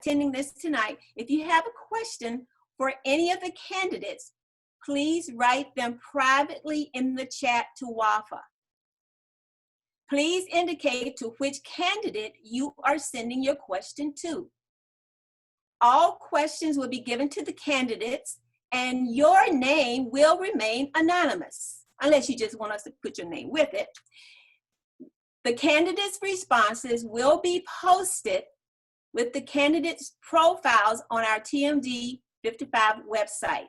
attending this tonight, if you have a question for any of the candidates, please write them privately in the chat to WAFA. Please indicate to which candidate you are sending your question to. All questions will be given to the candidates, and your name will remain anonymous, unless you just want us to put your name with it. The candidates' responses will be posted with the candidates' profiles on our TMD 55 website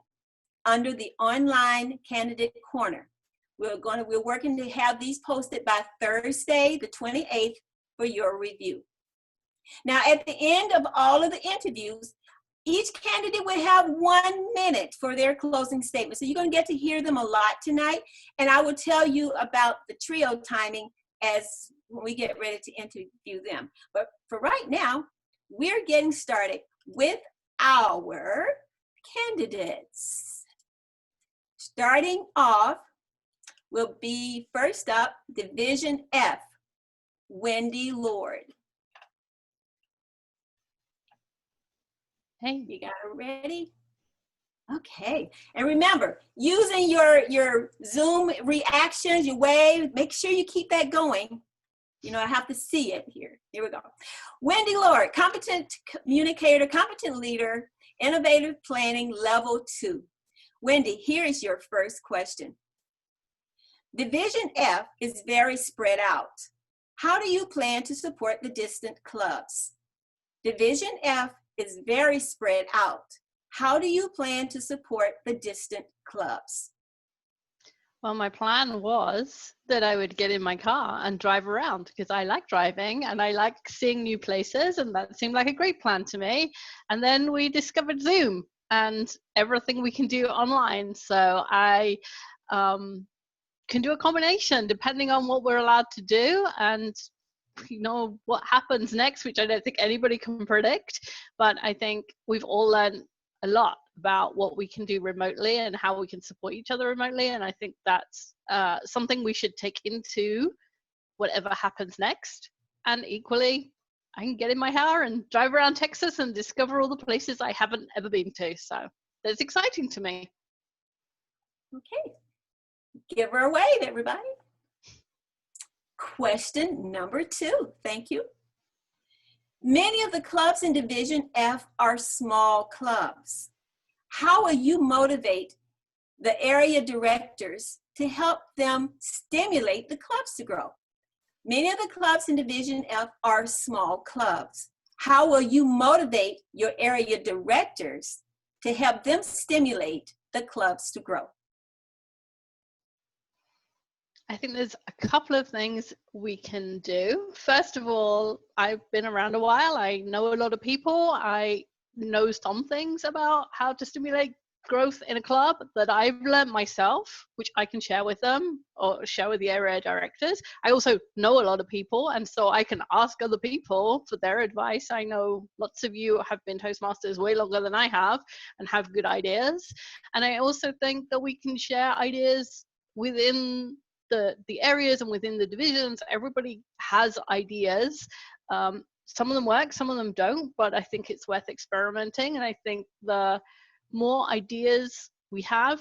under the online candidate corner. We're working to have these posted by Thursday, the 28th, for your review. Now, at the end of all of the interviews, each candidate will have 1 minute for their closing statement. So you're going to get to hear them a lot tonight, and I will tell you about the trio timing as when we get ready to interview them. But for right now, we're getting started with our candidates. Starting off will be, first up, Division F, Wendy Lord. Hey. You got it ready? Okay. And remember, using your Zoom reactions, your wave, make sure you keep that going. You know, I have to see it here. Here we go. Wendy Lord, competent communicator, competent leader, innovative planning, level 2. Wendy, here is your first question. Division F is very spread out. How do you plan to support the distant clubs? Division F is very spread out. How do you plan to support the distant clubs? Well, my plan was that I would get in my car and drive around because I like driving and I like seeing new places, and that seemed like a great plan to me. And then we discovered Zoom and everything we can do online. So I can do a combination depending on what we're allowed to do and you know what happens next, which I don't think anybody can predict, but I think we've all learned a lot about what we can do remotely and how we can support each other remotely, and I think that's something we should take into whatever happens next. And equally, I can get in my car and drive around Texas and discover all the places I haven't ever been to, so that's exciting to me. Okay, give her a wave, everybody. Question number 2, thank you. Many of the clubs in Division F are small clubs. How will you motivate the area directors to help them stimulate the clubs to grow? Many of the clubs in Division F are small clubs. How will you motivate your area directors to help them stimulate the clubs to grow? I think there's a couple of things we can do. First of all, I've been around a while. I know a lot of people. I know some things about how to stimulate growth in a club that I've learned myself, which I can share with them or share with the area directors. I also know a lot of people, and so I can ask other people for their advice. I know lots of you have been Toastmasters way longer than I have and have good ideas. And I also think that we can share ideas within the areas and within the divisions. Everybody has ideas. Some of them work, some of them don't, but I think it's worth experimenting. And I think the more ideas we have,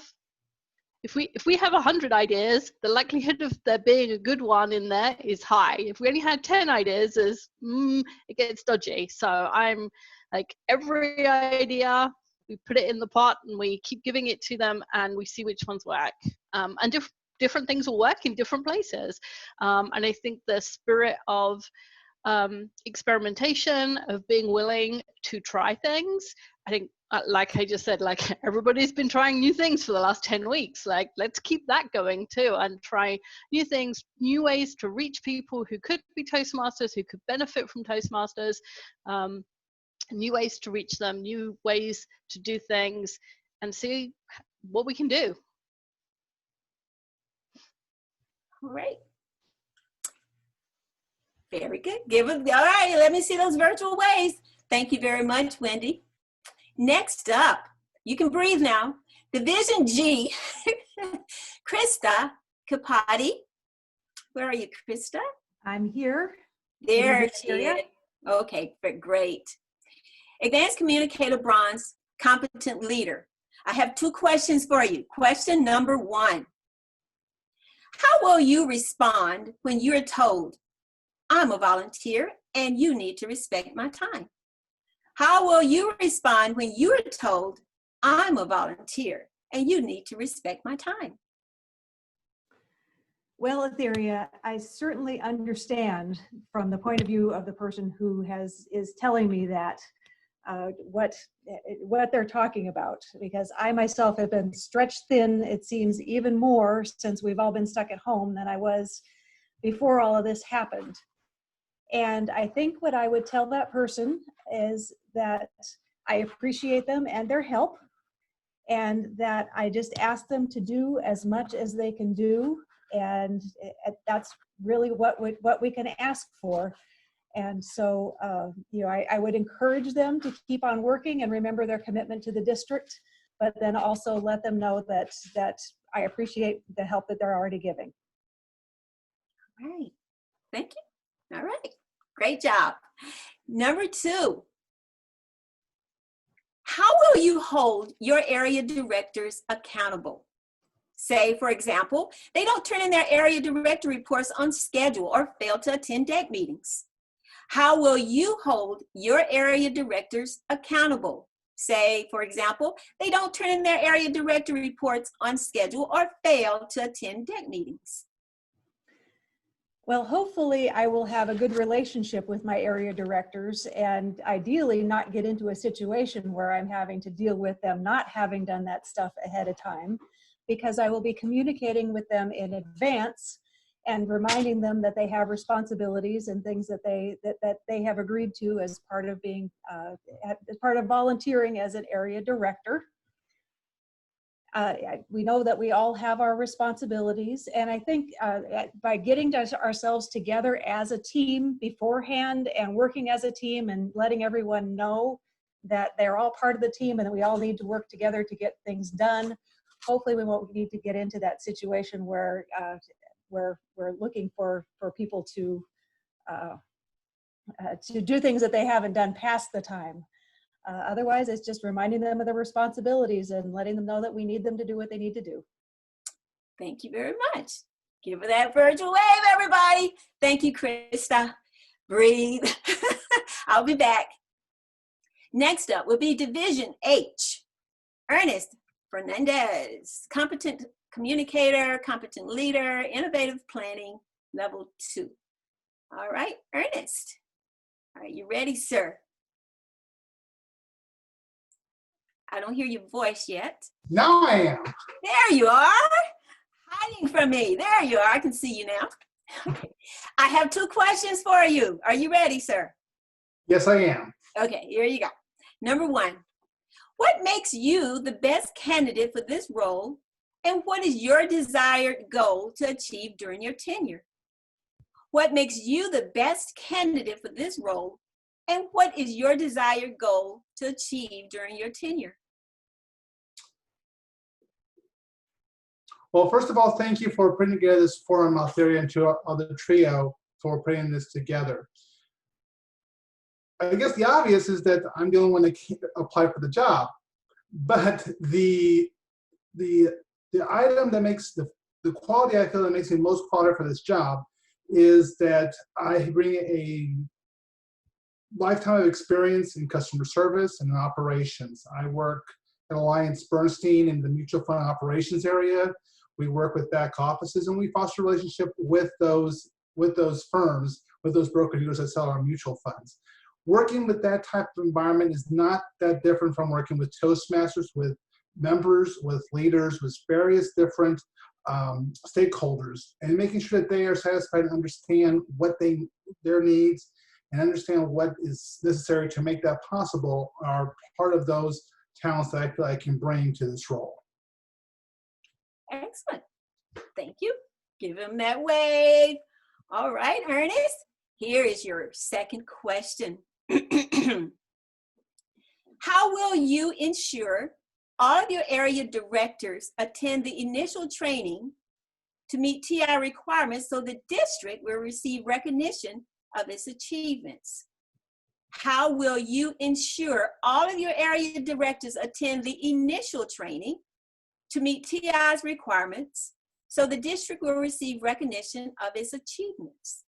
if we have 100 ideas, the likelihood of there being a good one in there is high. If we only had 10 ideas, it gets dodgy. So I'm like, every idea, we put it in the pot and we keep giving it to them and we see which ones work. And different things will work in different places. And I think the spirit of experimentation, of being willing to try things, I think, like I just said, like everybody's been trying new things for the last 10 weeks. Like, let's keep that going too and try new things, new ways to reach people who could be Toastmasters, who could benefit from Toastmasters, new ways to reach them, new ways to do things, and see what we can do. All right. Very good. All right, let me see those virtual waves. Thank you very much, Wendy. Next up, you can breathe now. Division G, Krista Capati. Where are you, Krista? I'm here. There she is. Okay, great. Advanced Communicator Bronze, Competent Leader. I have 2 questions for you. Question number 1. How will you respond when you're told, I'm a volunteer and you need to respect my time? How will you respond when you're told, I'm a volunteer and you need to respect my time? Well, Etheria, I certainly understand from the point of view of the person who is telling me that what they're talking about, because I myself have been stretched thin, it seems even more since we've all been stuck at home than I was before all of this happened. And I think what I would tell that person is that I appreciate them and their help, and that I just ask them to do as much as they can do. And that's really what we can ask for. And so, I would encourage them to keep on working and remember their commitment to the district, but then also let them know that I appreciate the help that they're already giving. All right. Thank you. All right. Great job. Number 2. How will you hold your area directors accountable? Say, for example, they don't turn in their area director reports on schedule or fail to attend deck meetings. How will you hold your area directors accountable? Say, for example, they don't turn in their area director reports on schedule or fail to attend deck meetings. Well, hopefully I will have a good relationship with my area directors, and ideally not get into a situation where I'm having to deal with them not having done that stuff ahead of time, because I will be communicating with them in advance and reminding them that they have responsibilities and things that they have agreed to as part of being as part of volunteering as an area director. We know that we all have our responsibilities, and I think by getting ourselves together as a team beforehand and working as a team and letting everyone know that they're all part of the team and that we all need to work together to get things done, hopefully we won't need to get into that situation where we're looking for people to do things that they haven't done past the time. Otherwise, it's just reminding them of their responsibilities and letting them know that we need them to do what they need to do. Thank you very much. Give her that virtual wave, everybody. Thank you, Krista. Breathe. I'll be back. Next up will be Division H. Ernest Fernandez, Competent Communicator, Competent Leader, Innovative Planning, Level 2. All right, Ernest. Are you ready, sir? I don't hear your voice yet. Now I am. There you are. Hiding from me. There you are. I can see you now. Okay. I have 2 questions for you. Are you ready, sir? Yes, I am. Okay, here you go. Number 1, what makes you the best candidate for this role, and what is your desired goal to achieve during your tenure? What makes you the best candidate for this role, and what is your desired goal to achieve during your tenure? Well, first of all, thank you for putting together this forum out there, and to the trio for putting this together. I guess the obvious is that I'm the only one that can apply for the job, but the item that makes the quality I feel that makes me most qualified for this job is that I bring a lifetime of experience in customer service and in operations. I work at Alliance Bernstein in the mutual fund operations area. We work with back offices, and we foster a relationship with those firms, with those broker-dealers that sell our mutual funds. Working with that type of environment is not that different from working with Toastmasters, with members, with leaders, with various different stakeholders, and making sure that they are satisfied and understand what their needs and understand what is necessary to make that possible are part of those talents that I feel I can bring to this role. Excellent. Thank you. Give him that wave. All right, Ernest, here is your second question. How will you ensure all of your area directors attend the initial training to meet TI requirements so the district will receive recognition of its achievements? How will you ensure all of your area directors attend the initial training to meet TI's requirements so the district will receive recognition of its achievements?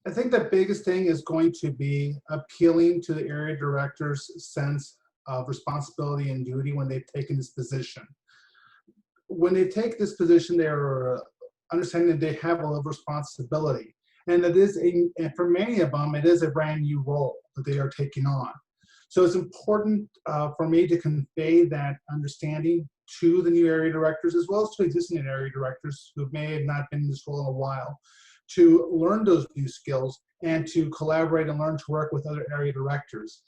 I think the biggest thing is going to be appealing to the area director's sense of responsibility and duty when they've taken this position. When they take this position, they're understanding that they have a level of responsibility. And that is, and for many of them, it is a brand new role that they are taking on. So it's important for me to convey that understanding to the new area directors, as well as to existing area directors who may have not been in this role in a while, to learn those new skills and to collaborate and learn to work with other area directors.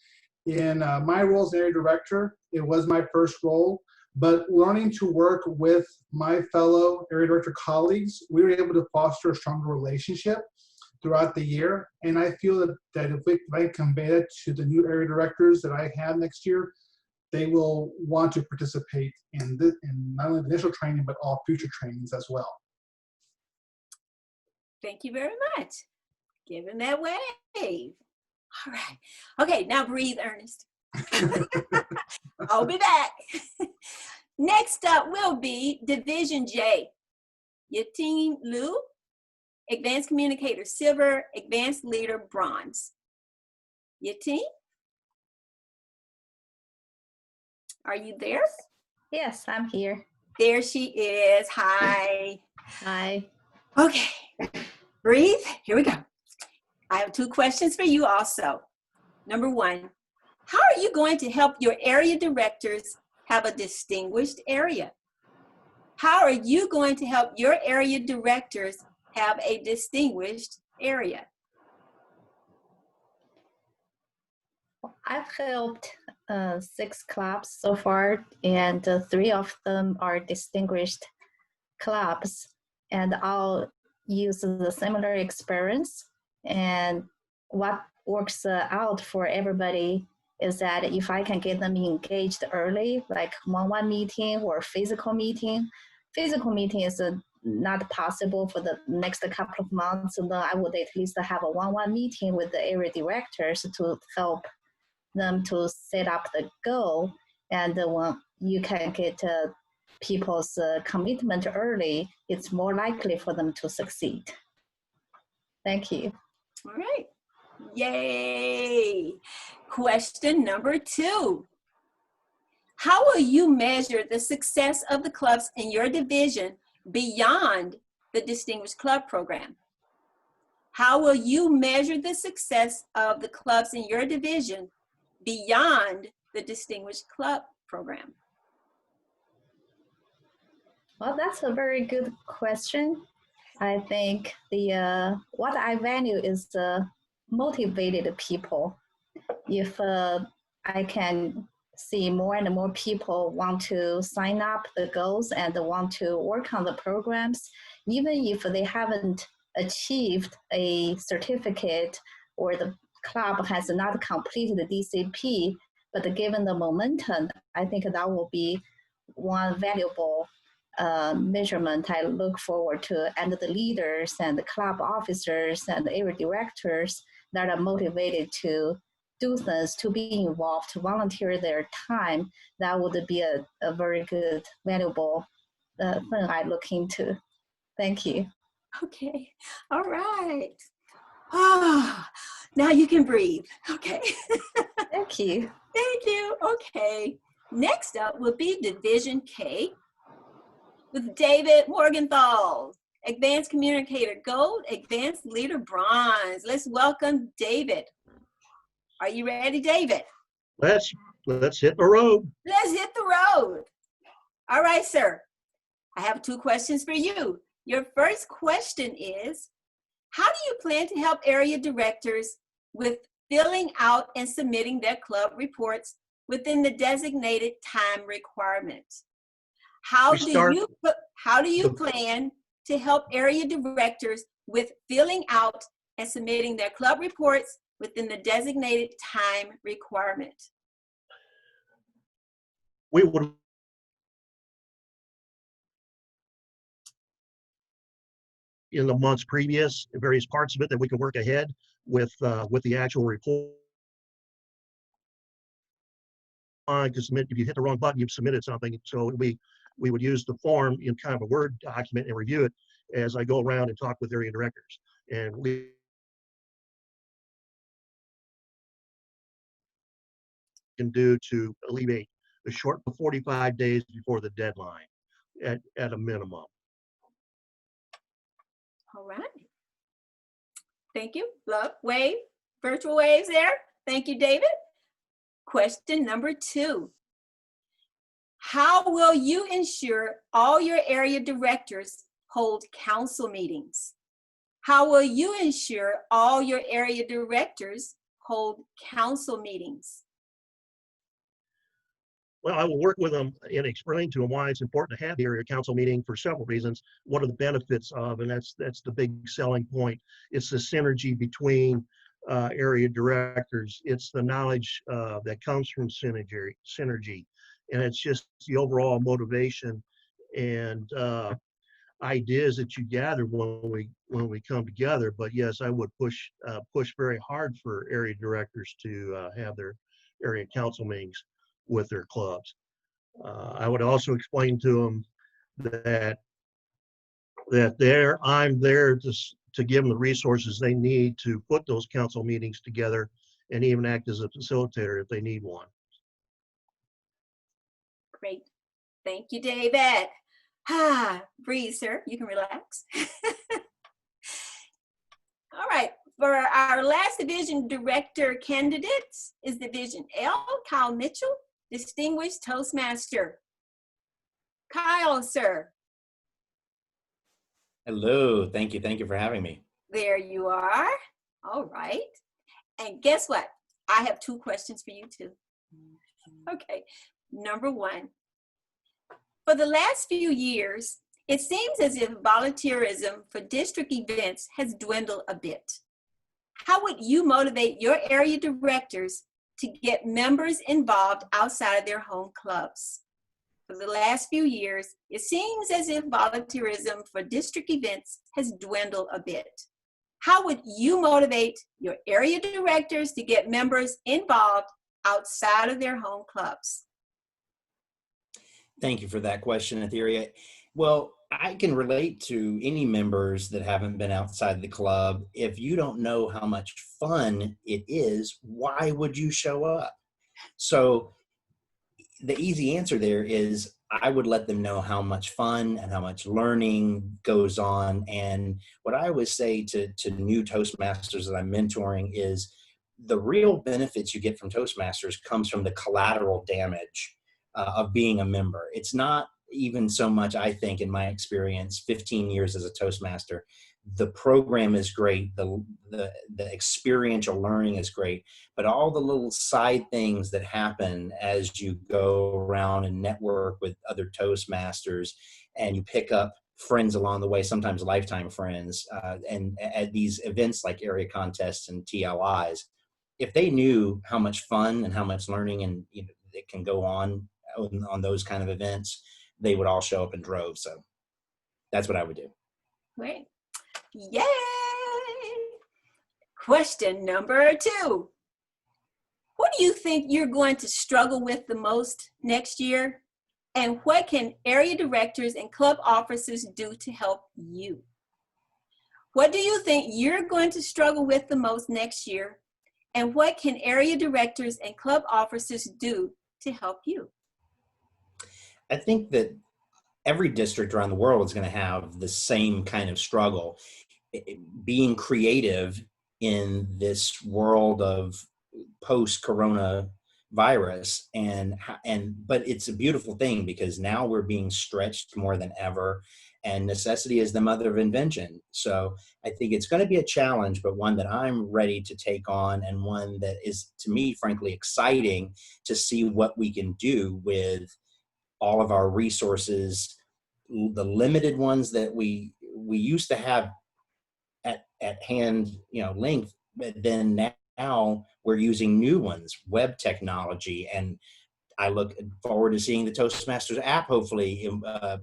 In my role as area director, it was my first role, but learning to work with my fellow area director colleagues, we were able to foster a stronger relationship throughout the year. And I feel that if I convey it to the new area directors that I have next year, they will want to participate in not only the initial training, but all future trainings as well. Thank you very much. Giving that wave. All right. Okay, now breathe, Ernest. I'll be back. Next up will be Division J. Yating Liu, Advanced Communicator Silver, Advanced Leader Bronze. Yating? Are you there? Yes, I'm here. There she is. Hi. Hi. Okay. Breathe. Here we go. I have 2 questions for you also. Number 1, how are you going to help your area directors have a distinguished area? How are you going to help your area directors have a distinguished area? I've helped 6 clubs so far, and 3 of them are distinguished clubs, and I'll use the similar experience. And what works out for everybody is that if I can get them engaged early, like one-on-one meeting or physical meeting is not possible for the next couple of months, and then I would at least have a one-on-one meeting with the area directors to help them to set up the goal. And when you can get people's commitment early, it's more likely for them to succeed. Thank you. All right. Yay. Question number 2. How will you measure the success of the clubs in your division beyond the Distinguished Club Program? How will you measure the success of the clubs in your division beyond the Distinguished Club Program? Well, that's a very good question. I think what I value is motivated people. If I can see more and more people want to sign up the goals and want to work on the programs, even if they haven't achieved a certificate or the club has not completed the DCP, but given the momentum, I think that will be one valuable measurement I look forward to, and the leaders and the club officers and the area directors that are motivated to do things, to be involved, to volunteer their time, that would be a very good, valuable thing I look into. Thank you. Okay. All right. Ah, now you can breathe. Okay. Thank you. Thank you. Okay. Next up will be Division K with David Morgenthau, Advanced Communicator Gold, Advanced Leader Bronze. Let's welcome David. Are you ready, David? Let's hit the road. Let's hit the road. All right, sir. I have 2 questions for you. Your first question is, how do you plan to help area directors with filling out and submitting their club reports within the designated time requirements? How do you plan to help area directors with filling out and submitting their club reports within the designated time requirement? We would in the months previous, various parts of it that we can work ahead with the actual report. Because if you hit the wrong button, you've submitted something. So we would use the form in kind of a Word document and review it as I go around and talk with area directors. And we can do to alleviate the short 45 days before the deadline at a minimum. All right. Thank you. Love, wave, virtual waves there. Thank you, David. Question number 2. How will you ensure all your area directors hold council meetings? How will you ensure all your area directors hold council meetings? Well, I will work with them and explain to them why it's important to have the area council meeting for several reasons. What are the benefits of, and that's the big selling point. It's the synergy between area directors. It's the knowledge that comes from synergy, and it's just the overall motivation and ideas that you gather when we come together. But yes, I would push very hard for area directors to have their area council meetings with their clubs. I would also explain to them that I'm there to give them the resources they need to put those council meetings together and even act as a facilitator if they need one. Great. Thank you, David. Breathe, sir. You can relax. All right. For our last division director candidates is Division L, Kyle Mitchell, Distinguished Toastmaster. Kyle, sir. Hello, thank you for having me. There you are. All right. And guess what? I have 2 questions for you too. Okay. Number 1. For the last few years, it seems as if volunteerism for district events has dwindled a bit. How would you motivate your area directors to get members involved outside of their home clubs? For the last few years, it seems as if volunteerism for district events has dwindled a bit. How would you motivate your area directors to get members involved outside of their home clubs? Thank you for that question, Etheria. Well, I can relate to any members that haven't been outside the club. If you don't know how much fun it is, why would you show up? So the easy answer there is I would let them know how much fun and how much learning goes on. And what I always say to new Toastmasters that I'm mentoring is the real benefits you get from Toastmasters comes from the collateral damage of being a member. It's not even so much, I think, in my experience, 15 years as a Toastmaster, the program is great, the experiential learning is great, but all the little side things that happen as you go around and network with other Toastmasters and you pick up friends along the way, sometimes lifetime friends, and at these events like area contests and TLIs, if they knew how much fun and how much learning and it can go on those kind of events, they would all show up in droves. So that's what I would do. Great. Yay! Question number 2. What do you think you're going to struggle with the most next year? And what can area directors and club officers do to help you? What do you think you're going to struggle with the most next year? And what can area directors and club officers do to help you? I think that every district around the world is going to have the same kind of struggle. Being creative in this world of post-corona virus, but it's a beautiful thing because now we're being stretched more than ever, and necessity is the mother of invention. So I think it's going to be a challenge, but one that I'm ready to take on, and one that is, to me, frankly, exciting to see what we can do with all of our resources, the limited ones that we used to have at hand, length, but then now we're using new ones, web technology, and I look forward to seeing the Toastmasters app hopefully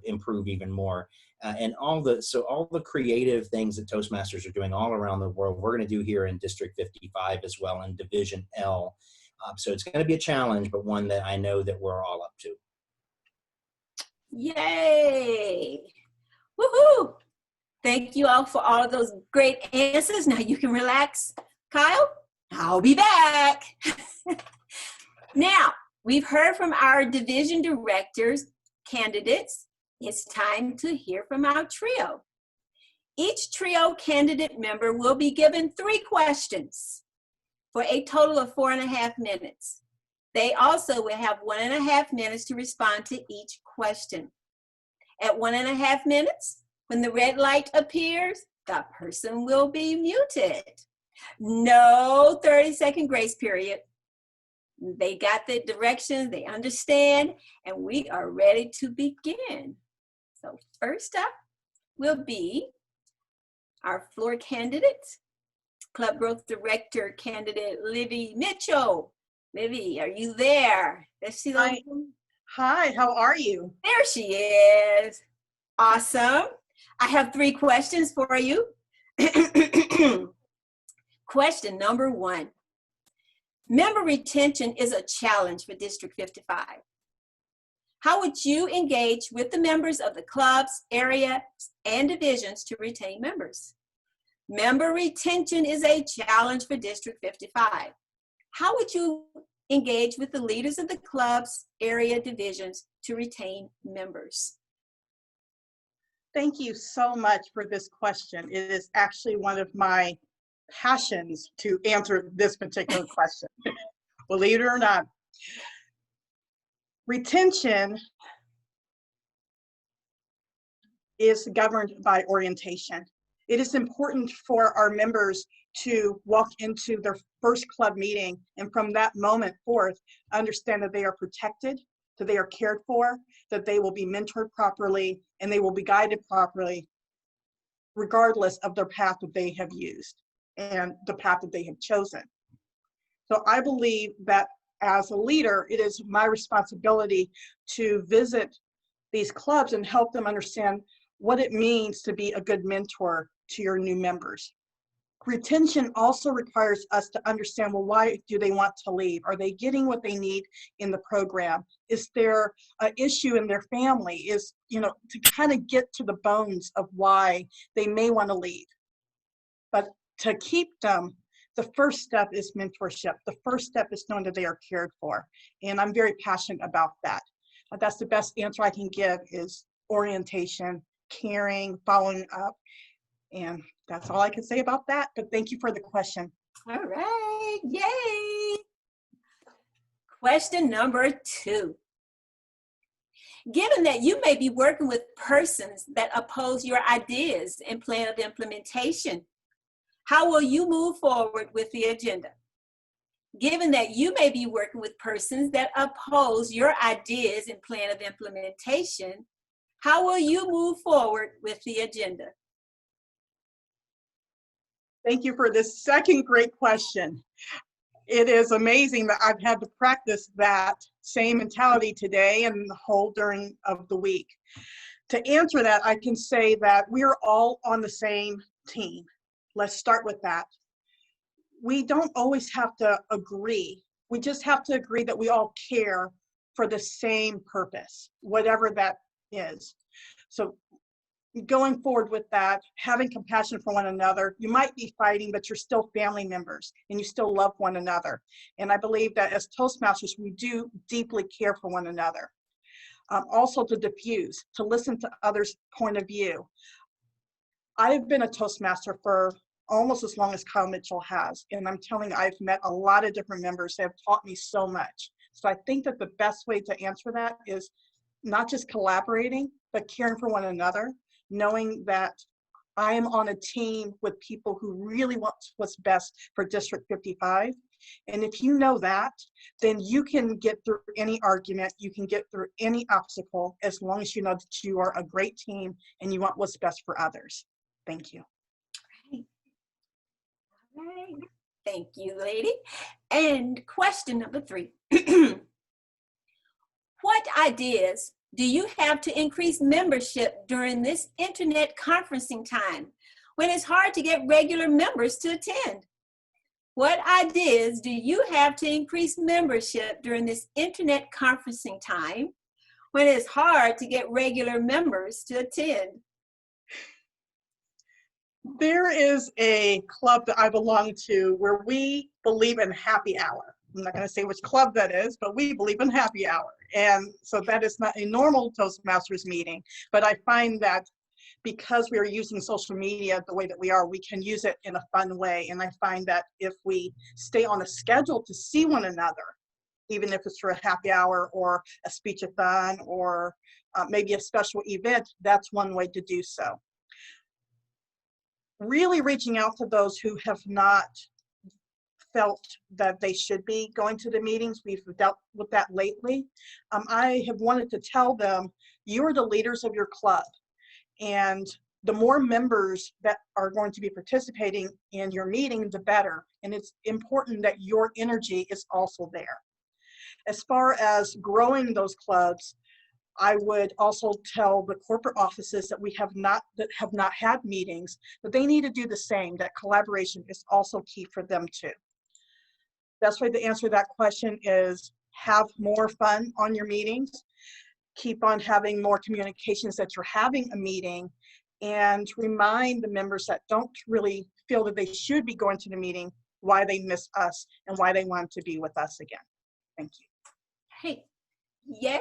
improve even more and all the creative things that Toastmasters are doing all around the world, we're going to do here in District 55 as well in Division L. So it's going to be a challenge, but one that I know that we're all up to. Yay! Woohoo! Thank you all for all of those great answers. Now you can relax. Kyle, I'll be back. Now, we've heard from our division directors, candidates. It's time to hear from our trio. Each trio candidate member will be given 3 questions for a total of 4.5 minutes. They also will have 1.5 minutes to respond to each question. At 1.5 minutes, when the red light appears, the person will be muted. No 30-second grace period. They got the directions, they understand, and we are ready to begin. So first up will be our floor candidate, Club Growth Director candidate, Livy Mitchell. Livy, are you there? Let's see those. Hi, how are you? There she is. Awesome. I have 3 questions for you. Question number 1. Member retention is a challenge for District 55. How would you engage with the members of the clubs, areas, and divisions to retain members? Member retention is a challenge for District 55. How would you engage with the leaders of the clubs, area, divisions to retain members? Thank you so much for this question. It is actually one of my passions to answer this particular question. Believe it or not. Retention is governed by orientation. It is important for our members to walk into their first club meeting and from that moment forth, understand that they are protected, that they are cared for, that they will be mentored properly, and they will be guided properly, regardless of their path that they have used and the path that they have chosen. So I believe that as a leader, it is my responsibility to visit these clubs and help them understand what it means to be a good mentor to your new members. Retention also requires us to understand, well, why do they want to leave? Are they getting what they need in the program? Is there an issue in their family? Is, to kind of get to the bones of why they may want to leave. But to keep them, the first step is mentorship. The first step is knowing that they are cared for. And I'm very passionate about that. That's the best answer I can give is orientation, caring, following up. And that's all I can say about that. But thank you for the question. All right, yay. Question number 2. Given that you may be working with persons that oppose your ideas and plan of implementation, how will you move forward with the agenda? Given that you may be working with persons that oppose your ideas and plan of implementation, how will you move forward with the agenda? Thank you for this second great question. It is amazing that I've had to practice that same mentality today and the whole during of the week. To answer that, I can say that we are all on the same team. Let's start with that. We don't always have to agree. We just have to agree that we all care for the same purpose, whatever that is. So going forward with that, having compassion for one another, you might be fighting, but you're still family members and you still love one another. And I believe that as Toastmasters, we do deeply care for one another. Also to diffuse, to listen to others' point of view. I've been a Toastmaster for almost as long as Kyle Mitchell has. And I'm telling you, I've met a lot of different members that have taught me so much. So I think that the best way to answer that is not just collaborating, but caring for one another, knowing that I am on a team with people who really want what's best for District 55. And if you know that, then you can get through any argument, you can get through any obstacle, as long as you know that you are a great team and you want what's best for others. Thank you. All right. Thank you, lady. And question number 3. What ideas do you have to increase membership during this internet conferencing time when it's hard to get regular members to attend? What ideas do you have to increase membership during this internet conferencing time when it's hard to get regular members to attend? There is a club that I belong to where we believe in happy hour. I'm not going to say which club that is, but we believe in happy hour. And so that is not a normal Toastmasters meeting, but I find that because we are using social media the way that we are, we can use it in a fun way. And I find that if we stay on a schedule to see one another, even if it's for a happy hour or a speech-a-thon or maybe a special event, that's one way to do so. Really reaching out to those who have not felt that they should be going to the meetings. We've dealt with that lately. I have wanted to tell them, you are the leaders of your club. And the more members that are going to be participating in your meeting, the better. And it's important that your energy is also there. As far as growing those clubs, I would also tell the corporate offices that have not had meetings, that they need to do the same, that collaboration is also key for them too. Best way to answer that question is have more fun on your meetings. Keep on having more communications that you're having a meeting, and remind the members that don't really feel that they should be going to the meeting why they miss us and why they want to be with us again. Thank you. Hey, yay.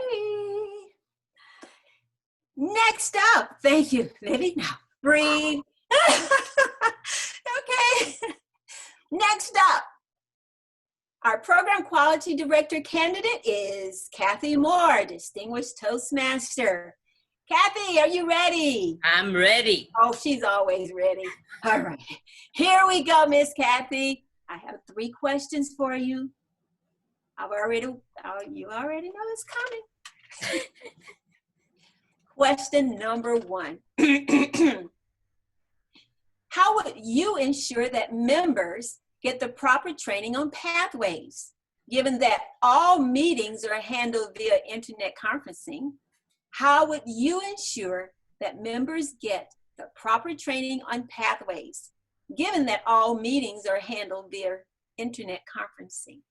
Next up, thank you, Libby. Now breathe. Okay. Next up, our program quality director candidate is Kathy Moore, distinguished Toastmaster. Kathy, are you ready? I'm ready. Oh, she's always ready. All right, here we go, Miss Kathy. I have 3 questions for you. You already know it's coming. Question number 1. How would you ensure that members get the proper training on pathways? Given that all meetings are handled via internet conferencing, how would you ensure that members get the proper training on pathways, given that all meetings are handled via internet conferencing?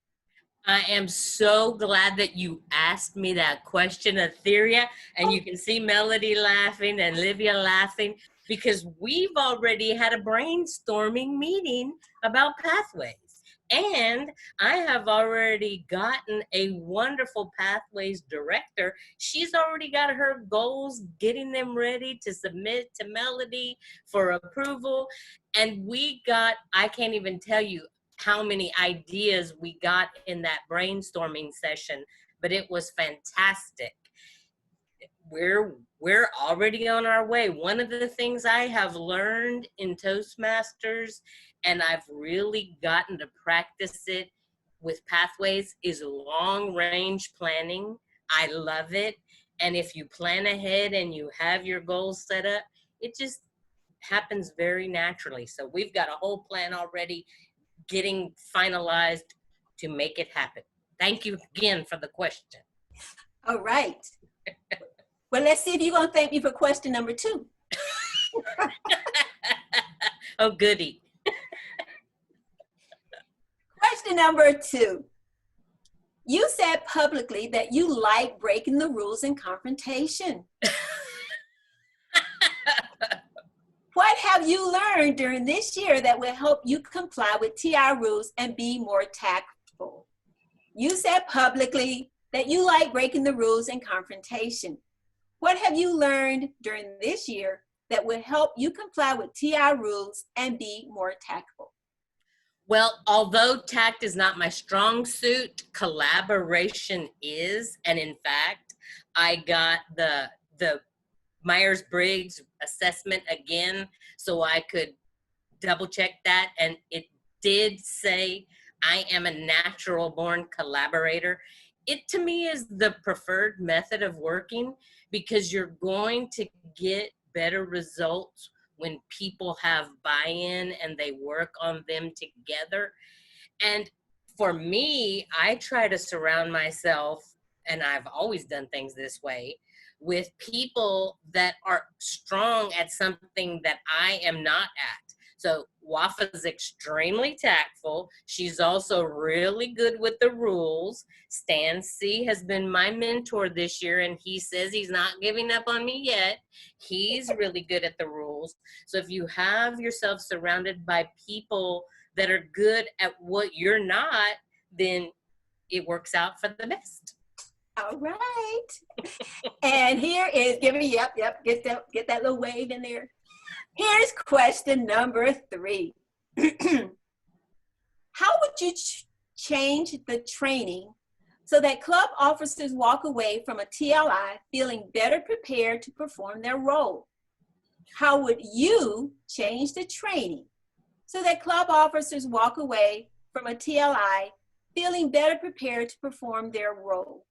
I am so glad that you asked me that question, Etheria, and you can see Melody laughing and Livia laughing because we've already had a brainstorming meeting about pathways. And I have already gotten a wonderful pathways director. She's already got her goals, getting them ready to submit to Melody for approval. And I can't even tell you how many ideas we got in that brainstorming session, but it was fantastic. We're already on our way. One of the things I have learned in Toastmasters, and I've really gotten to practice it with pathways, is long range planning. I love it. And if you plan ahead and you have your goals set up, it just happens very naturally. So we've got a whole plan already getting finalized to make it happen. Thank you again for the question. All right. Well, let's see if you're going to thank me for question number 2. Oh, goody. Question number 2. You said publicly that you like breaking the rules in confrontation. What have you learned during this year that will help you comply with TI rules and be more tactful? You said publicly that you like breaking the rules in confrontation. What have you learned during this year that will help you comply with TI rules and be more tactful? Well, although tact is not my strong suit, collaboration is. And in fact, I got the Myers-Briggs assessment again, so I could double check that. And it did say I am a natural born collaborator. It to me is the preferred method of working because you're going to get better results when people have buy-in and they work on them together. And for me, I try to surround myself, and I've always done things this way, with people that are strong at something that I am not at. So Wafa is extremely tactful. She's also really good with the rules. Stan C has been my mentor this year, and he says he's not giving up on me yet. He's really good at the rules. So if you have yourself surrounded by people that are good at what you're not, then it works out for the best. All right. And here is, give me, yep, get that little wave in there. Here's question number 3. How would you change the training so that club officers walk away from a TLI feeling better prepared to perform their role? How would you change the training so that club officers walk away from a TLI feeling better prepared to perform their role?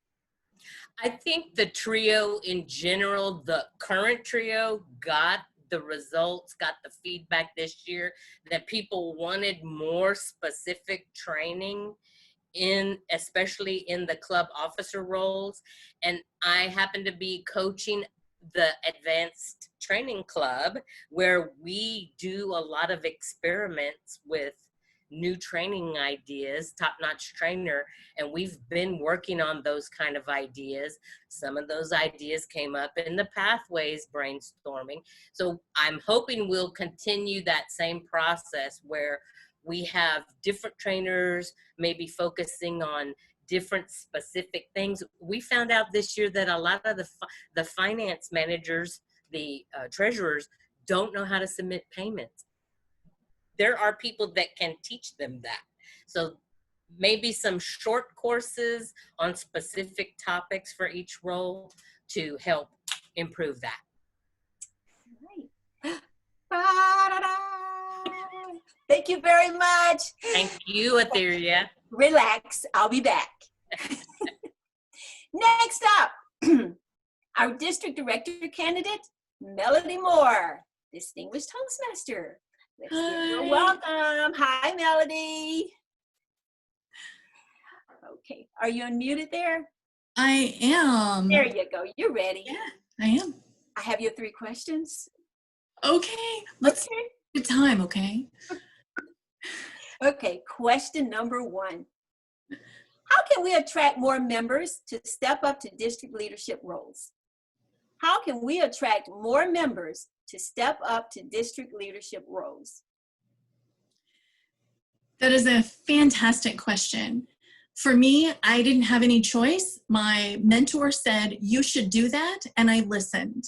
I think the trio in general, the current trio, got the results, got the feedback this year that people wanted more specific training especially in the club officer roles. And I happen to be coaching the advanced training club, where we do a lot of experiments with new training ideas, top-notch trainer, and we've been working on those kind of ideas. Some of those ideas came up in the pathways brainstorming. So I'm hoping we'll continue that same process where we have different trainers maybe focusing on different specific things. We found out this year that a lot of the finance managers, the treasurers, don't know how to submit payments. There are people that can teach them that. So maybe some short courses on specific topics for each role to help improve that. Right. Thank you very much. Thank you, Etheria. Relax, I'll be back. Next up, our district director candidate, Melody Moore, distinguished Toastmaster. Let's give her a welcome. Hi, Melody. Okay, are you unmuted there? I am. There you go, you're ready. Yeah, I am. I have your 3 questions. Okay, let's take time, okay? Okay, question number 1. How can we attract more members to step up to district leadership roles? How can we attract more members to step up to district leadership roles? That is a fantastic question. For me, I didn't have any choice. My mentor said, you should do that, and I listened.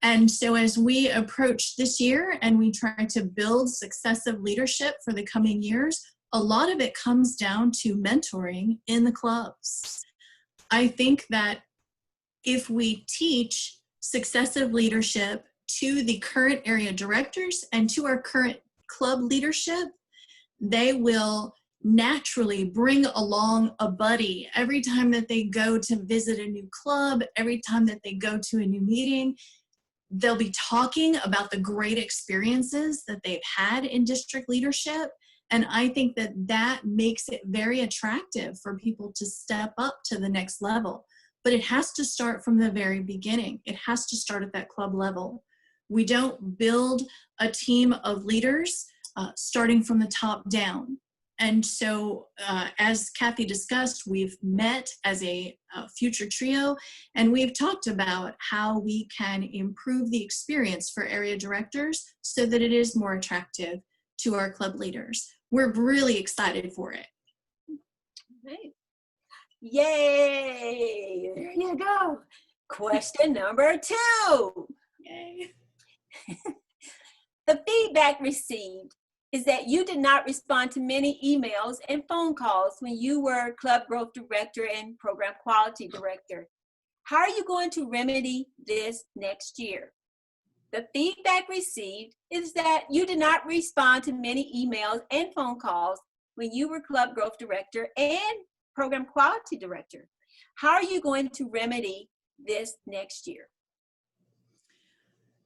And so as we approach this year and we try to build successive leadership for the coming years, a lot of it comes down to mentoring in the clubs. I think that if we teach successive leadership to the current area directors and to our current club leadership, they will naturally bring along a buddy every time that they go to visit a new club, every time that they go to a new meeting. They'll be talking about the great experiences that they've had in district leadership. And I think that that makes it very attractive for people to step up to the next level. But it has to start from the very beginning. It has to start at that club level. We don't build a team of leaders starting from the top down. And so as Kathy discussed, we've met as a future trio, and we've talked about how we can improve the experience for area directors so that it is more attractive to our club leaders. We're really excited for it. Right. Yay! There you go. Question number 2. Yay. The feedback received is that you did not respond to many emails and phone calls when you were Club Growth Director and Program Quality Director. How are you going to remedy this next year? The feedback received is that you did not respond to many emails and phone calls when you were Club Growth Director and Program Quality Director. How are you going to remedy this next year?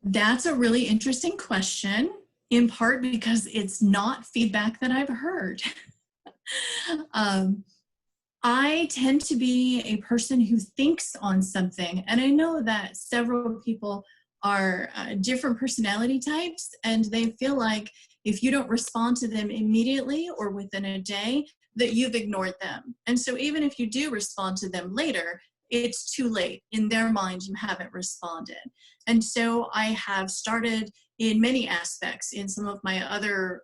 That's a really interesting question, in part because it's not feedback that I've heard. I tend to be a person who thinks on something, and I know that several people are different personality types, and they feel like if you don't respond to them immediately or within a day, that you've ignored them. And so even if you do respond to them later, it's too late. In their mind, you haven't responded. And so I have started in many aspects, in some of my other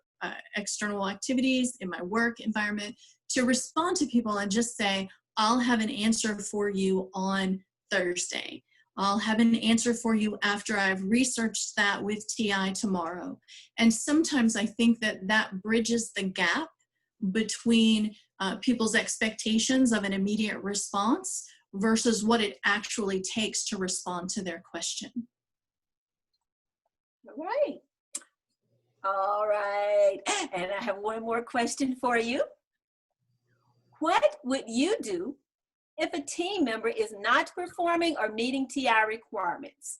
external activities, in my work environment, to respond to people and just say, I'll have an answer for you on Thursday. I'll have an answer for you after I've researched that with TI tomorrow. And sometimes I think that that bridges the gap between people's expectations of an immediate response versus what it actually takes to respond to their question. All right. All right. And I have one more question for you. What would you do if a team member is not performing or meeting TI requirements?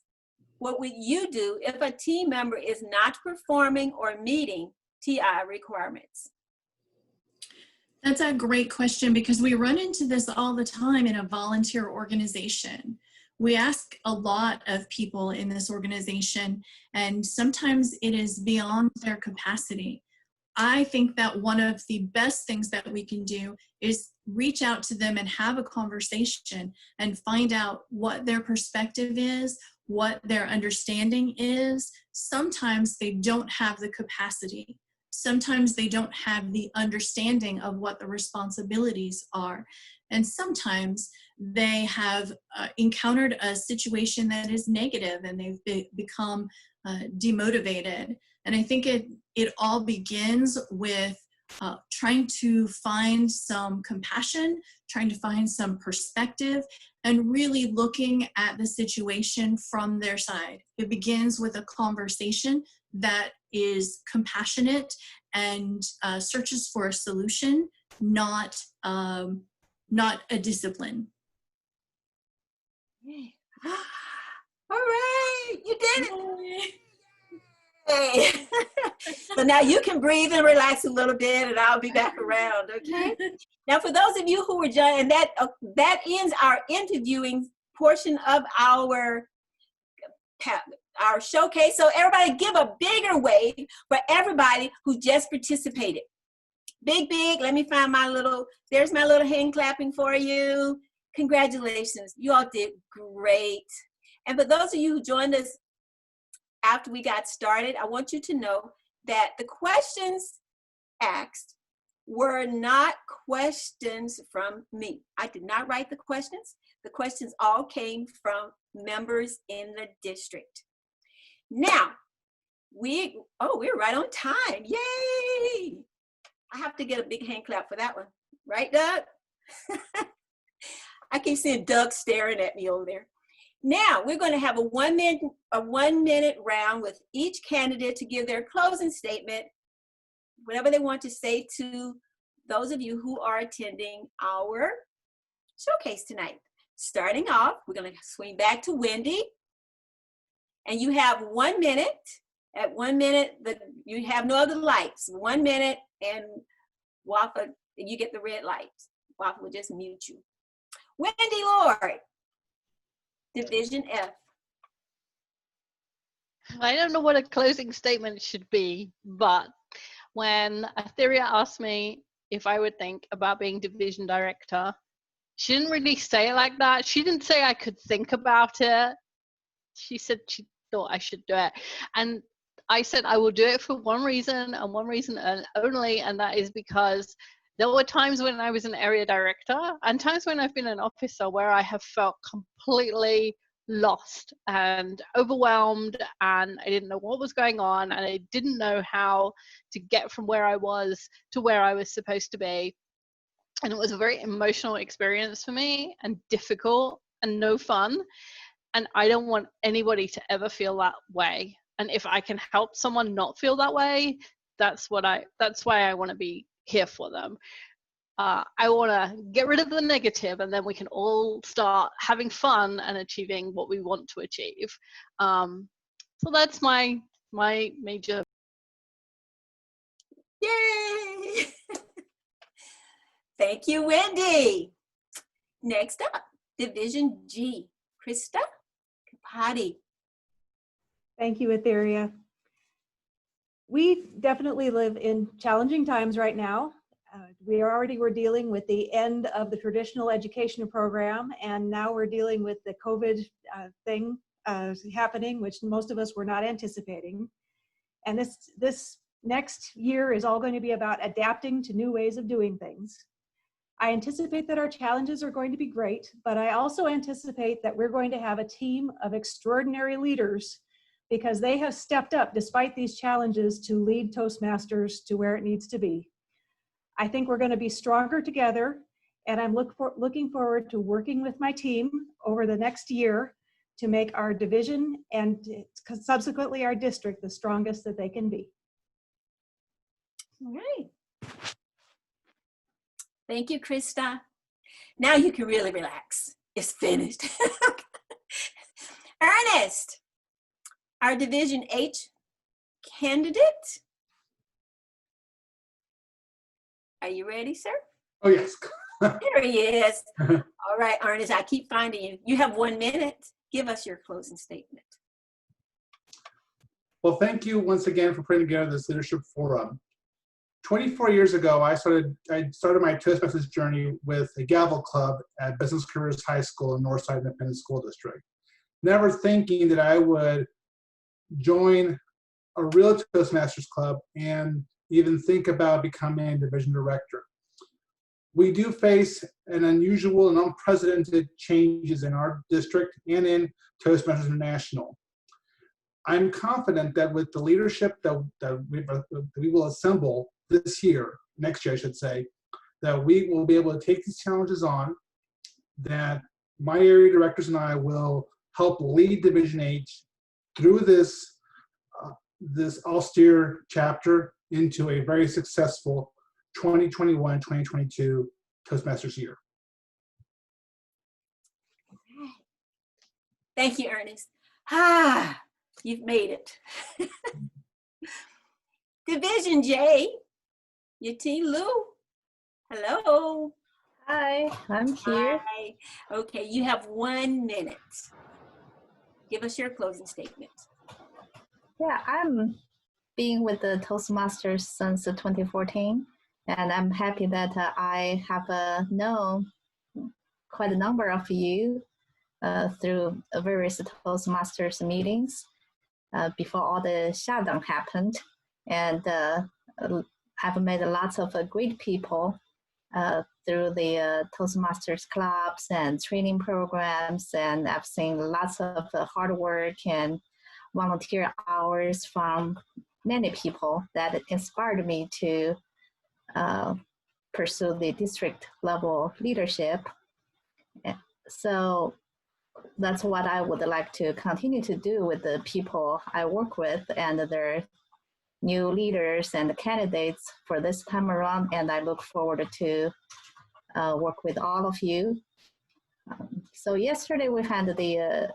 What would you do if a team member is not performing or meeting TI requirements? That's a great question, because we run into this all the time in a volunteer organization. We ask a lot of people in this organization, and sometimes it is beyond their capacity. I think that one of the best things that we can do is reach out to them and have a conversation and find out what their perspective is, what their understanding is. Sometimes they don't have the capacity. Sometimes they don't have the understanding of what the responsibilities are. And sometimes they have encountered a situation that is negative and they've become demotivated. And I think it all begins with trying to find some compassion, trying to find some perspective, and really looking at the situation from their side. It begins with a conversation that is compassionate and searches for a solution, not a discipline. All right, you did it. Hey. So now you can breathe and relax a little bit, and I'll be back around, okay? Now, for those of you who were joining, that ends our interviewing portion of our showcase. So everybody give a bigger wave for everybody who just participated. Big, let me find there's my little hand clapping for you. Congratulations, you all did great. And for those of you who joined us after we got started, I want you to know that the questions asked were not questions from me. I did not write the questions. The questions all came from members in the district. Now, we're right on time. Yay! I have to get a big hand clap for that one. Right, Doug? I keep seeing Doug staring at me over there. Now, we're going to have a one minute round with each candidate to give their closing statement, whatever they want to say to those of you who are attending our showcase tonight. Starting off, we're going to swing back to Wendy. And you have 1 minute. At 1 minute, you have no other lights. 1 minute, and Wafa, you get the red light. Wafa will just mute you. Wendy Lord, Division F. I don't know what a closing statement should be, but when Etheria asked me if I would think about being division director, she didn't really say it like that. She didn't say I could think about it. She said she thought I should do it. And I said I will do it for one reason and one reason only, and that is because there were times when I was an area director and times when I've been an officer where I have felt completely lost and overwhelmed, and I didn't know what was going on, and I didn't know how to get from where I was to where I was supposed to be. And it was a very emotional experience for me, and difficult and no fun. And I don't want anybody to ever feel that way. And if I can help someone not feel that way, that's why I want to be here for them. I want to get rid of the negative, and then we can all start having fun and achieving what we want to achieve. So that's my major. Yay! Thank Thank you, Wendy. Next up, Division G, Krista Kapati. Thank you, Etheria. We definitely live in challenging times right now. We're dealing with the end of the traditional education program, and now we're dealing with the COVID thing happening, which most of us were not anticipating. And this next year is all going to be about adapting to new ways of doing things. I anticipate that our challenges are going to be great, but I also anticipate that we're going to have a team of extraordinary leaders because they have stepped up despite these challenges to lead Toastmasters to where it needs to be. I think we're going to be stronger together, and I'm looking forward to working with my team over the next year to make our division and subsequently our district the strongest that they can be. All right. Thank you, Krista. Now you can really relax. It's finished. Ernest, our Division H candidate. Are you ready, sir? Oh, yes. There he is. All right, Ernest, I keep finding you. You have 1 minute. Give us your closing statement. Well, thank you once again for putting together this leadership forum. 24 years ago, I started my Toastmasters journey with a gavel club at Business Careers High School in Northside Independent School District. Never thinking that I would join a real Toastmasters club and even think about becoming a division director. We do face an unusual and unprecedented changes in our district and in Toastmasters International. I'm confident that with the leadership that we will assemble this year, next year I should say, that we will be able to take these challenges on, that my area directors and I will help lead Division H through this austere chapter into a very successful 2021-2022 Toastmasters year. Thank you, Ernest. You've made it. Division J, Yati Lou. Hello. Hi, I'm here. Hi. Okay, you have 1 minute. Give us your closing statement. Yeah, I'm being with the Toastmasters since 2014, and I'm happy that I have known quite a number of you through various Toastmasters meetings before all the shutdown happened, and I've met lots of great people through the Toastmasters clubs and training programs, and I've seen lots of hard work and volunteer hours from many people that inspired me to pursue the district level leadership. So that's what I would like to continue to do with the people I work with and their new leaders and candidates for this time around. And I look forward to work with all of you. So yesterday we had the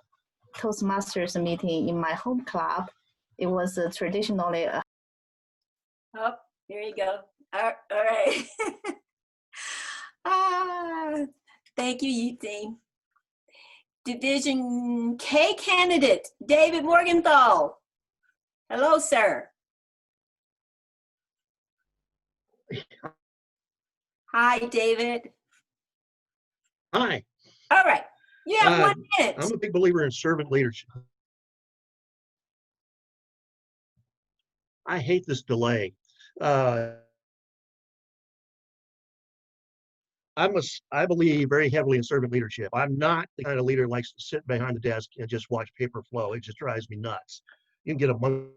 Toastmasters meeting in my home club. It was traditionally Oh, there you go. All right. Thank you, Yiti. Division K candidate, David Morgenthau. Hello, sir. Hi, David. Hi. All right. You have 1 minute. I'm a big believer in servant leadership. I hate this delay. I believe very heavily in servant leadership. I'm not the kind of leader who likes to sit behind the desk and just watch paper flow. It just drives me nuts. You can get a month.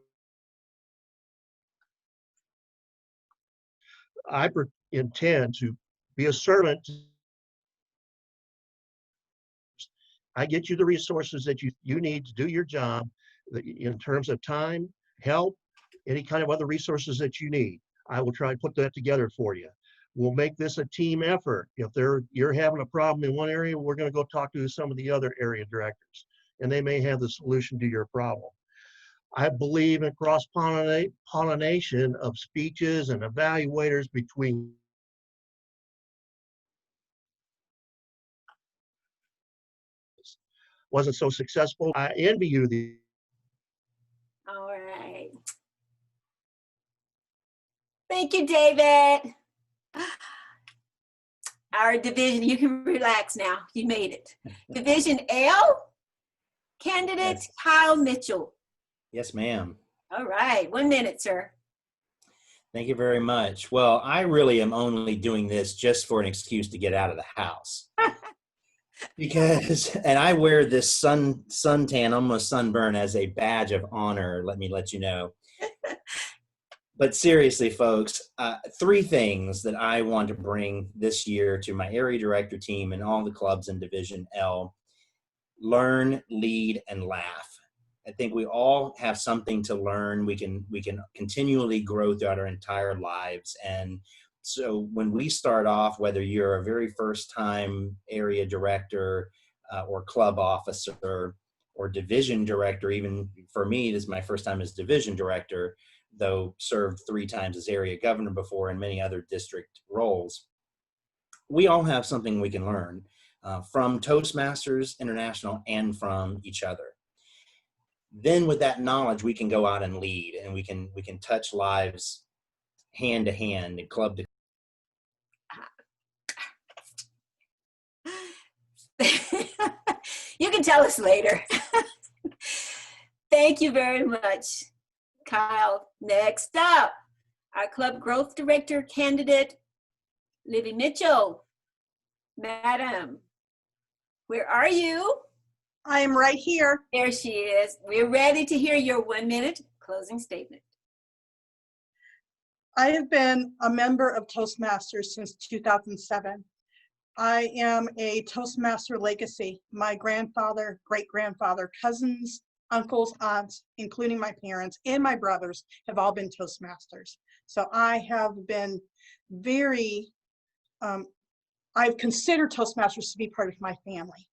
I intend to be a servant. I get you the resources that you need to do your job in terms of time, help, any kind of other resources that you need. I will try to put that together for you. We'll make this a team effort. If you're having a problem in one area, we're going to go talk to some of the other area directors, and they may have the solution to your problem. I believe in cross-pollination of speeches and evaluators between wasn't so successful. I envy you. All right. Thank you, David. Our division, you can relax now. You made it. Division L, candidate Yes. Kyle Mitchell. Yes, ma'am. All right, 1 minute, sir. Thank you very much. Well, I really am only doing this just for an excuse to get out of the house. Because, and I wear this suntan, almost sunburn, as a badge of honor, let me let you know. But seriously, folks, 3 things that I want to bring this year to my area director team and all the clubs in Division L. Learn, lead, and laugh. I think we all have something to learn. We can continually grow throughout our entire lives. And so when we start off, whether you're a very first time area director or club officer or division director, even for me, this is my first time as division director, though served 3 times as area governor before and many other district roles. We all have something we can learn from Toastmasters International and from each other. Then with that knowledge, we can go out and lead, and we can touch lives hand to hand and club to. You can tell us later. Thank you very much, Kyle. Next up, our club growth director candidate, Libby Mitchell. Madam, where are you? I am right here. There she is. We're ready to hear your 1 minute closing statement. I have been a member of Toastmasters since 2007. I am a Toastmaster legacy. My grandfather, great-grandfather, cousins, uncles, aunts, including my parents and my brothers, have all been Toastmasters. So I have been very, I've considered Toastmasters to be part of my family.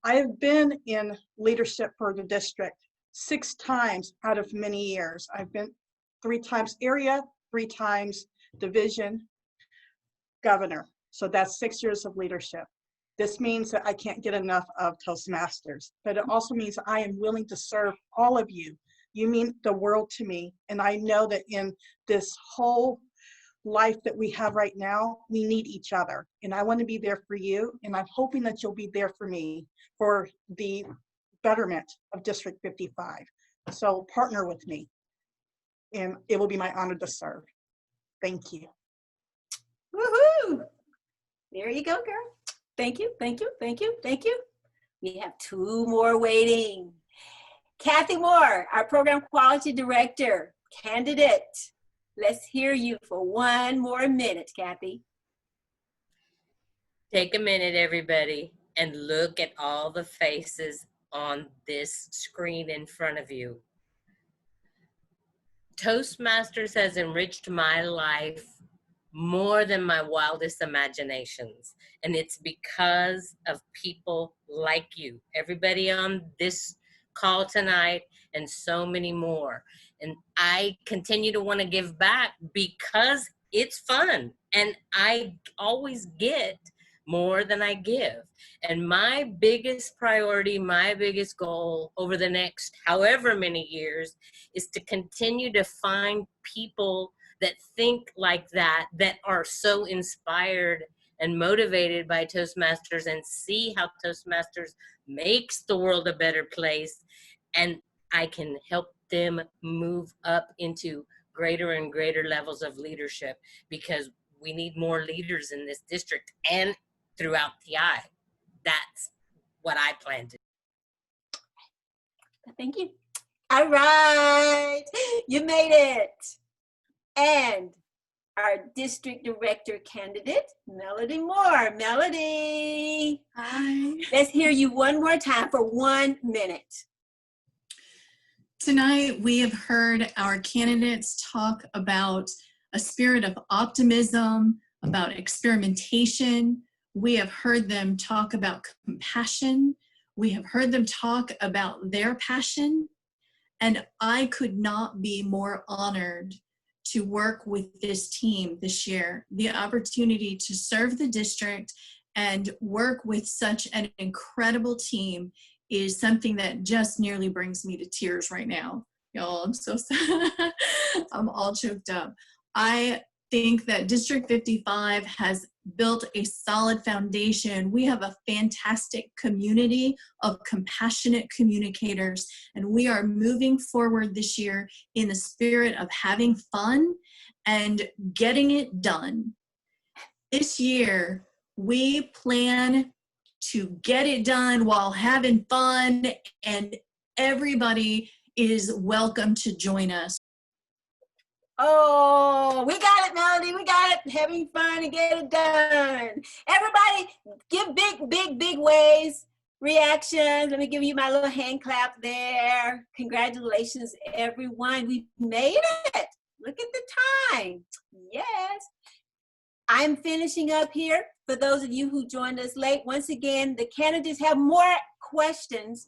I have been in leadership for the district 6 times out of many years. I've been 3 times area, 3 times division governor. So that's 6 years of leadership. This means that I can't get enough of Toastmasters, but it also means I am willing to serve all of you. You mean the world to me. And I know that in this whole life that we have right now, we need each other. And I want to be there for you. And I'm hoping that you'll be there for me for the betterment of District 55. So partner with me. And it will be my honor to serve. Thank you. Woohoo! There you go, girl. Thank you, thank you, thank you, thank you. We have 2 more waiting. Kathy Moore, our program quality director, candidate. Let's hear you for 1 more minute, Kathy. Take a minute, everybody, and look at all the faces on this screen in front of you. Toastmasters has enriched my life more than my wildest imaginations. And it's because of people like you, everybody on this call tonight, and so many more. And I continue to want to give back because it's fun. And I always get more than I give. And my biggest priority, my biggest goal over the next however many years is to continue to find people that think like that are so inspired and motivated by Toastmasters and see how Toastmasters makes the world a better place. And I can help them move up into greater and greater levels of leadership, because we need more leaders in this district and throughout TI. That's what I plan to do. Thank you. All right, you made it. And our district director candidate, Melody Moore. Melody. Hi. Let's hear you one more time for 1 minute. Tonight, we have heard our candidates talk about a spirit of optimism, about experimentation. We have heard them talk about compassion. We have heard them talk about their passion. And I could not be more honored to work with this team this year. The opportunity to serve the district and work with such an incredible team is something that just nearly brings me to tears right now. Y'all, I'm so sad. I'm all choked up. I think that District 55 has built a solid foundation. We have a fantastic community of compassionate communicators, and we are moving forward this year in the spirit of having fun and getting it done. This year, we plan to get it done while having fun, and everybody is welcome to join us. Oh, we got it, Melody. We got it. Having fun and get it done. Everybody, give big waves, reactions. Let me give you my little hand clap there. Congratulations, everyone. We made it. Look at the time. Yes. I'm finishing up here. For those of you who joined us late, once again, the candidates have more questions,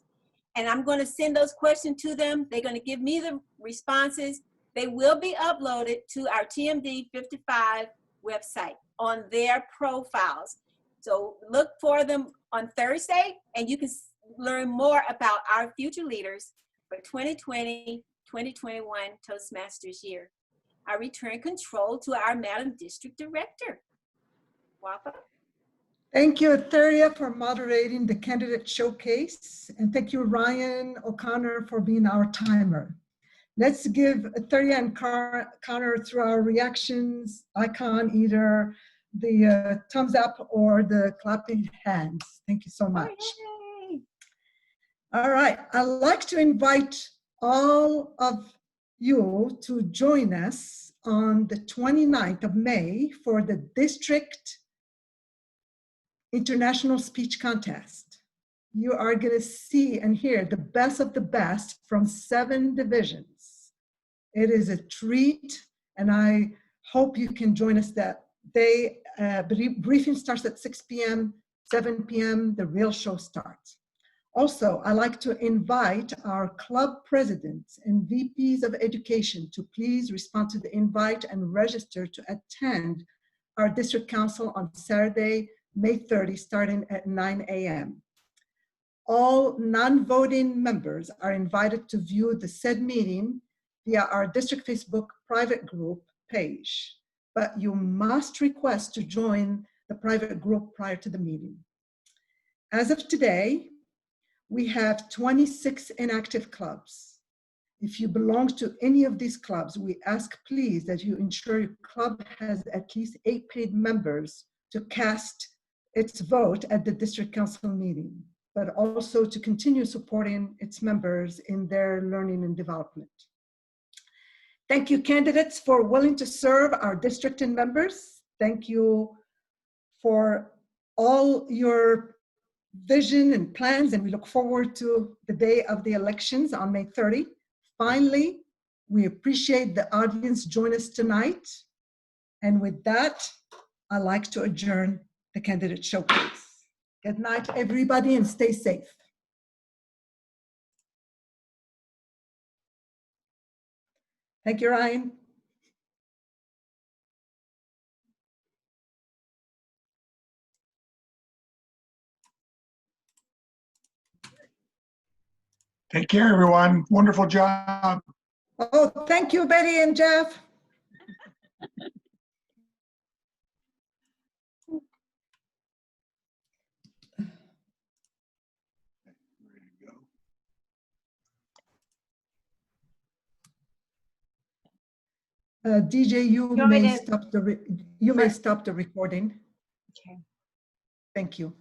and I'm going to send those questions to them. They're going to give me the responses. They will be uploaded to our TMD 55 website on their profiles. So look for them on Thursday, and you can learn more about our future leaders for 2020-2021 Toastmasters year. I return control to our Madam District Director. Wafa. Thank you, Etheria, for moderating the candidate showcase. And thank you, Ryan O'Connor, for being our timer. Let's give Etheria and Connor through our reactions icon, either the thumbs up or the clapping hands. Thank you so much. Yay. All right, I'd like to invite all of you to join us on the 29th of May for the District International Speech Contest. You are going to see and hear the best of the best from 7 divisions. It is a treat, and I hope you can join us that day. Briefing starts at 6 p.m., 7 p.m., the real show starts. Also, I'd like to invite our club presidents and VPs of education to please respond to the invite and register to attend our district council on Saturday, May 30, starting at 9 a.m. All non-voting members are invited to view the said meeting via our district Facebook private group page, but you must request to join the private group prior to the meeting. As of today, we have 26 inactive clubs. If you belong to any of these clubs, we ask please that you ensure your club has at least 8 paid members to cast its vote at the district council meeting, but also to continue supporting its members in their learning and development. Thank you, candidates, for willing to serve our district and members. Thank you for all your vision and plans, and we look forward to the day of the elections on May 30. Finally, we appreciate the audience join us tonight. And with that, I'd like to adjourn the candidate showcase. Good night, everybody, and stay safe. Thank you, Ryan. Take care, everyone. Wonderful job. Oh, thank you, Betty and Jeff. DJ, you may stop the recording. Okay. Thank you.